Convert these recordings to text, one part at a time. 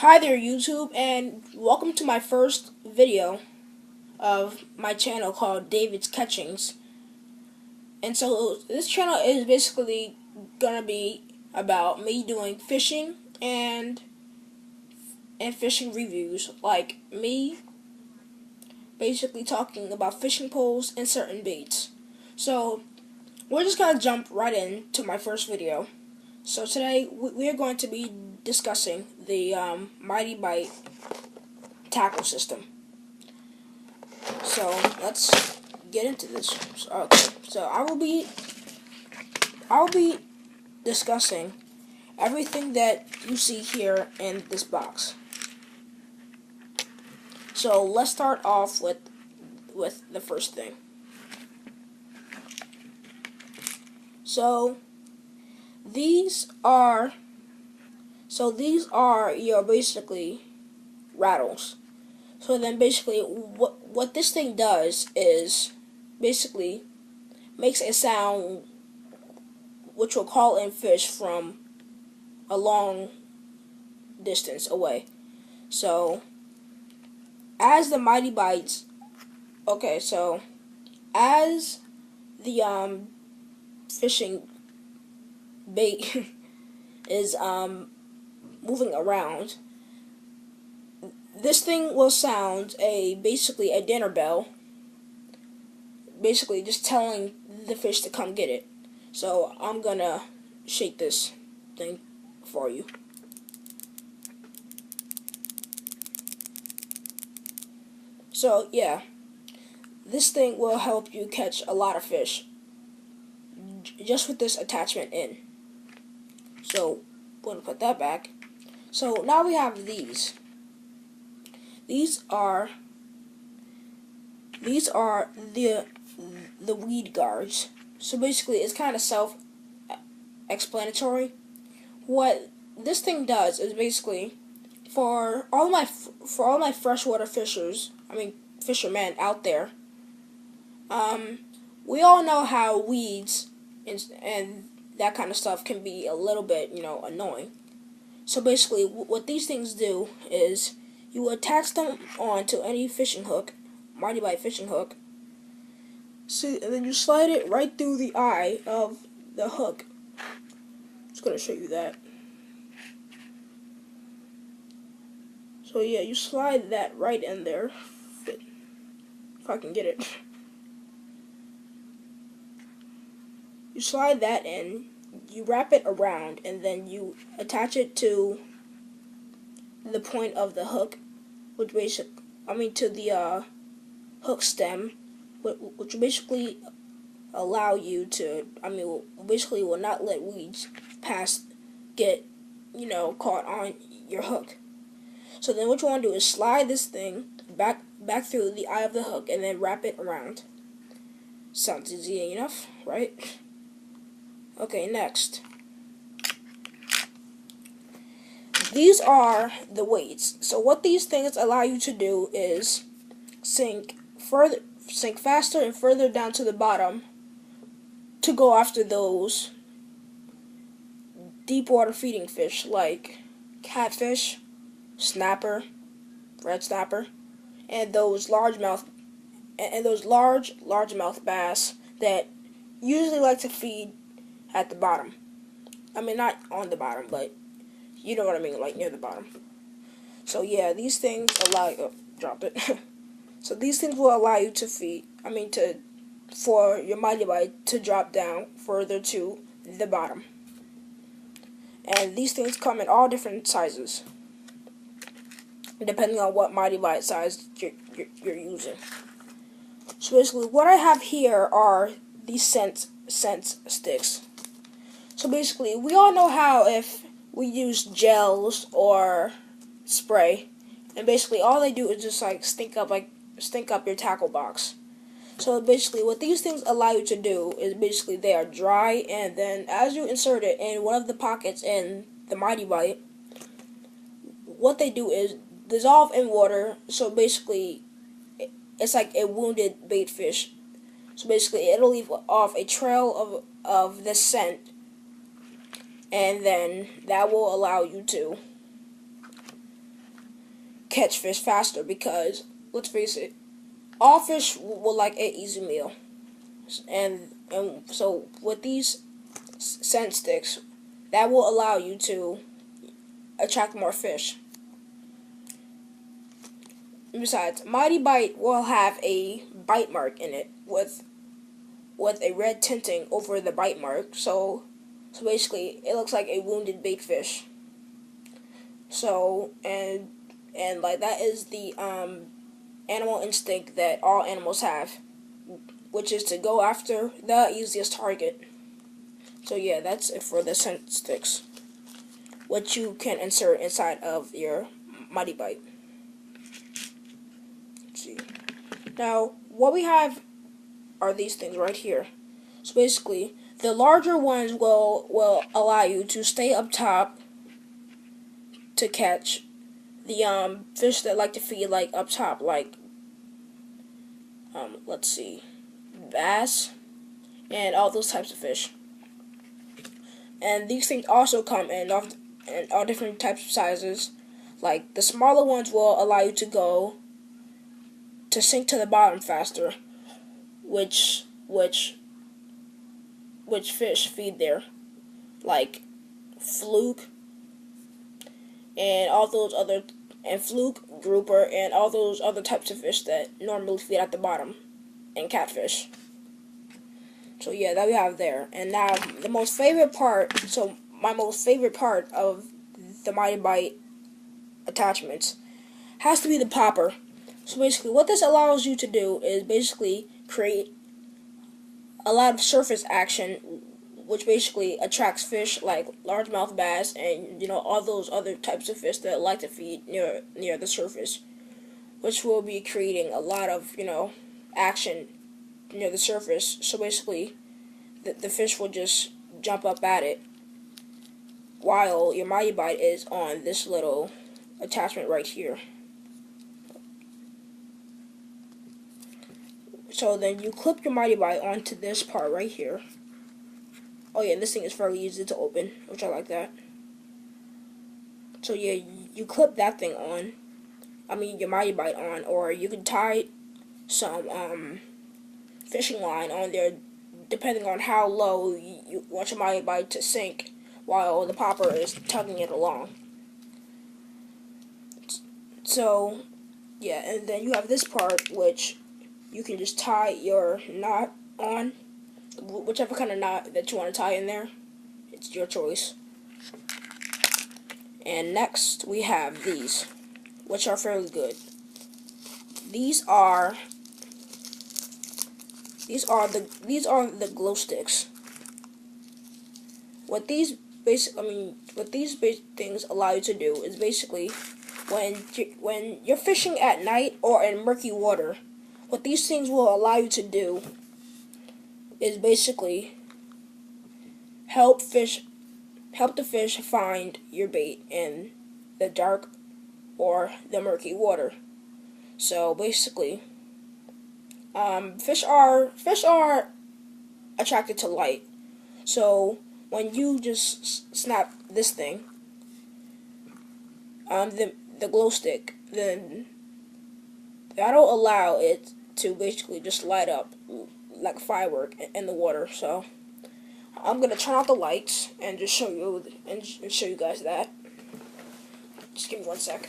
Hi there YouTube, and welcome to my first video of my channel called David's Catchings. And so this channel is basically gonna be about me doing fishing and fishing reviews, like me basically talking about fishing poles and certain baits. So we're just gonna jump right into my first video. So today we are going to be discussing the Mighty Bite tackle system. So let's get into this. So I will be discussing everything that you see here in this box. So let's start off with the first thing. So these are your basically rattles. So then basically what this thing does is basically makes a sound which will call in fish from a long distance away. So as the Mighty Bites, as the fishing bait is moving around, this thing will sound basically a dinner bell, basically just telling the fish to come get it. So I'm gonna shake this thing for you. So yeah, this thing will help you catch a lot of fish just with this attachment in. So I'm going to put that back. So now we have these. These are the weed guards. So basically, it's kind of self-explanatory. What this thing does is basically for all my freshwater fishermen out there. We all know how weeds and that kind of stuff can be a little bit, annoying. So basically, what these things do is you attach them onto any fishing hook, Mighty Bite fishing hook. See, and then you slide it right through the eye of the hook. Just gonna show you that. So yeah, you slide that right in there. If I can get it. You slide that in, you wrap it around, and then you attach it to the point of the hook, to the hook stem, which basically allow you to, will not let weeds get caught on your hook. So then what you want to do is slide this thing back through the eye of the hook and then wrap it around. Sounds easy enough, right? Okay, next. These are the weights. So what these things allow you to do is sink faster and further down to the bottom to go after those deep water feeding fish like catfish, snapper, red snapper, and those largemouth bass that usually like to feed at the bottom. Not on the bottom, but you know what I mean, like near the bottom. So yeah, these things allow you, drop it. So these things will allow you to for your Mighty Bite to drop down further to the bottom. And these things come in all different sizes, depending on what Mighty Bite size you're using. So basically, what I have here are these sense sticks. So basically, we all know how if we use gels or spray, and basically all they do is just stink up your tackle box. So basically, what these things allow you to do is basically they are dry, and then as you insert it in one of the pockets in the Mighty Bite, what they do is dissolve in water. So basically, it's like a wounded bait fish. So basically, it'll leave off a trail of the scent, and then that will allow you to catch fish faster because, let's face it, all fish will like an easy meal. And so with these scent sticks, that will allow you to attract more fish. Besides, Mighty Bite will have a bite mark in it with a red tinting over the bite mark. So basically, it looks like a wounded bait fish. So and like that is the animal instinct that all animals have, which is to go after the easiest target. So yeah, that's it for the scent sticks, which you can insert inside of your Mighty Bite. Let's see. Now, what we have are these things right here. So basically, the larger ones will allow you to stay up top to catch the fish that like to feed like up top, like let's see, bass and all those types of fish. And these things also come in all different types of sizes. Like the smaller ones will allow you to sink to the bottom faster, which fish feed there, like fluke and all those other, and fluke, grouper, and all those other types of fish that normally feed at the bottom, and catfish. So yeah, that we have there. And now the most favorite part, so my most favorite part of the Mighty Bite attachments has to be the popper. So basically what this allows you to do is basically create a lot of surface action, which basically attracts fish like largemouth bass and all those other types of fish that like to feed near the surface, which will be creating a lot of action near the surface. So basically the fish will just jump up at it while your Mighty Bite is on this little attachment right here. So then you clip your Mighty Bite onto this part right here. Oh yeah, this thing is fairly easy to open, which I like that. So yeah, you clip that thing on. I mean your Mighty Bite on, or you can tie some fishing line on there, depending on how low you want your Mighty Bite to sink while the popper is tugging it along. So yeah, and then you have this part which you can just tie your knot on, whichever kind of knot that you want to tie in there. It's your choice. And next we have these, which are fairly good. These are the glow sticks. What these things allow you to do is basically when you're fishing at night or in murky water, what these things will allow you to do is basically help the fish find your bait in the dark or the murky water. So basically, fish are attracted to light. So when you just snap this thing, the glow stick, then that'll allow it to basically just light up like firework in the water. So I'm gonna turn out the lights and just show you guys that. Just give me 1 sec.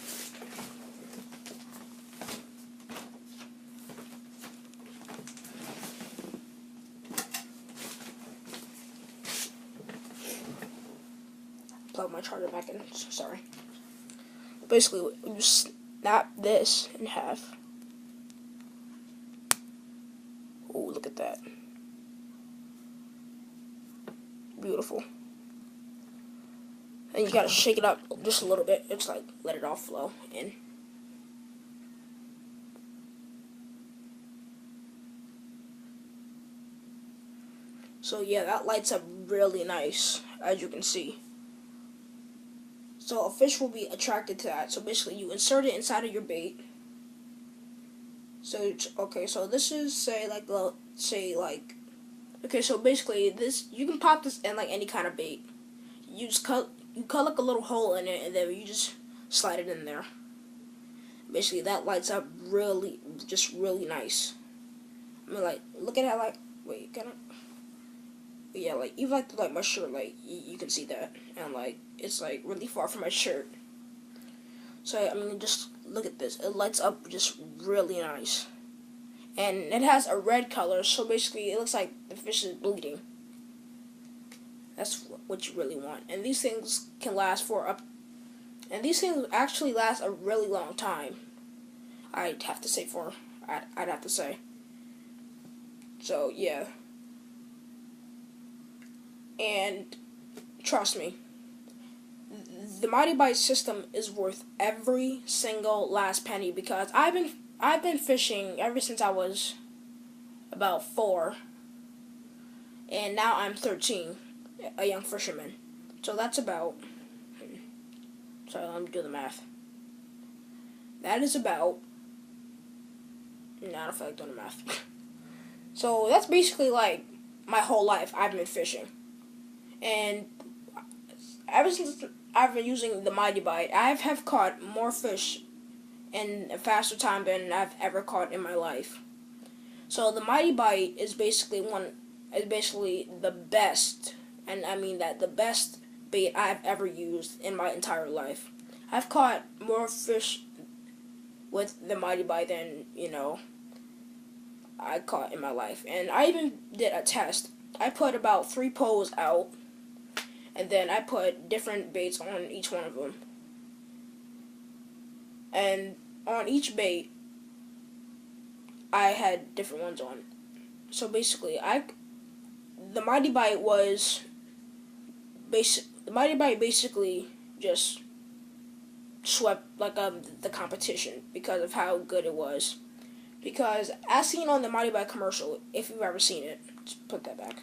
Plug my charger back in. Sorry. Basically, you snap this in half. Oh, look at that. Beautiful. And you gotta shake it up just a little bit. It's like, let it all flow in. So yeah, that lights up really nice, as you can see. So a fish will be attracted to that. So basically, you insert it inside of your bait. So okay, so this is okay, so basically this, you can pop this in like any kind of bait. You cut like a little hole in it, and then you just slide it in there. basically that lights up really, just really nice. I mean, like, look at how, like, wait, can I? Yeah, like, even like my shirt, like, you can see that, and like, it's like really far from my shirt. So I mean, just look at this. It lights up just really nice, and it has a red color. So basically, it looks like the fish is bleeding. That's what you really want. And these things can last and these things actually last a really long time. I'd have to say. So yeah. And trust me, the Mighty Bite system is worth every single last penny, because I've been fishing ever since I was about 4, and now I'm 13, a young fisherman. So that's about. Sorry, let me do the math. That is about. I don't feel like doing the math. So that's basically like my whole life I've been fishing. And ever since I've been using the Mighty Bite, I have caught more fish in a faster time than I've ever caught in my life. So the Mighty Bite is basically the best, and I mean that, the best bait I've ever used in my entire life. I've caught more fish with the Mighty Bite than, I caught in my life. And I even did a test. I put about 3 poles out, and then I put different baits on each one of them. And on each bait, I had different ones on. So basically, the Mighty Bite basically just swept like the competition because of how good it was. Because as seen on the Mighty Bite commercial, if you've ever seen it, just put that back.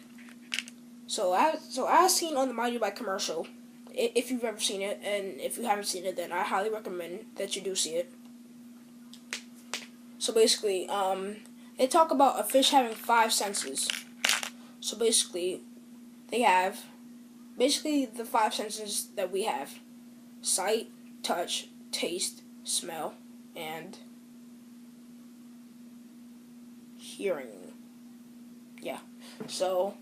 So as seen on the Mighty Bite commercial, if you've ever seen it, and if you haven't seen it, then I highly recommend that you do see it. So basically, they talk about a fish having 5 senses. So basically, they have the 5 senses that we have: sight, touch, taste, smell, and hearing. Yeah. So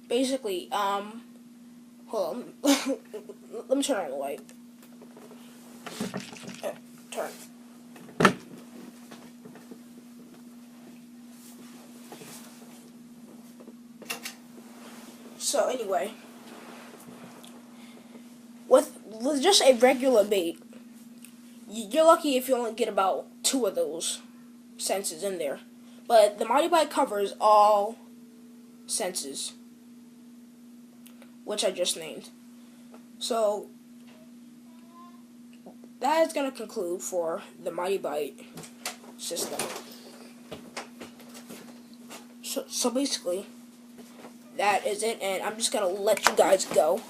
basically, hold on. Let me turn on the light. Turn. So anyway, with just a regular bait, you're lucky if you only get about 2 of those senses in there. But the Mighty Bite covers all senses, which I just named. So that is going to conclude for the Mighty Bite system. So basically, that is it, and I'm just going to let you guys go.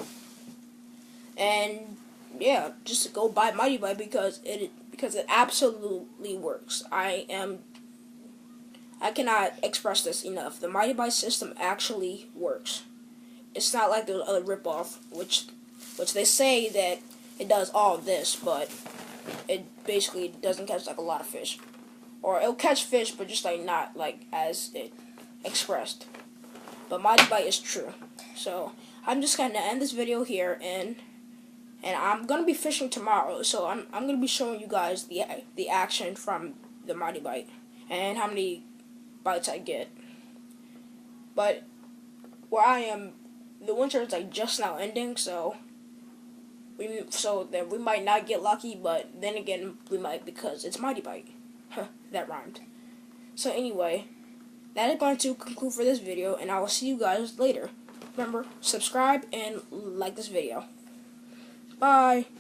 And yeah, just go buy Mighty Bite because it absolutely works. I cannot express this enough. The Mighty Bite system actually works. It's not like those other ripoff, which they say that it does all of this, but it basically doesn't catch like a lot of fish, or it'll catch fish, but just like not like as it expressed. But Mighty Bite is true. So I'm just gonna end this video here, and I'm gonna be fishing tomorrow. So I'm gonna be showing you guys the action from the Mighty Bite and how many bites I get. But where I am, the winter is like just now ending, so then we might not get lucky, but then again we might, because it's Mighty Bite. That rhymed. So anyway, that is going to conclude for this video, and I will see you guys later. Remember, subscribe and like this video. Bye.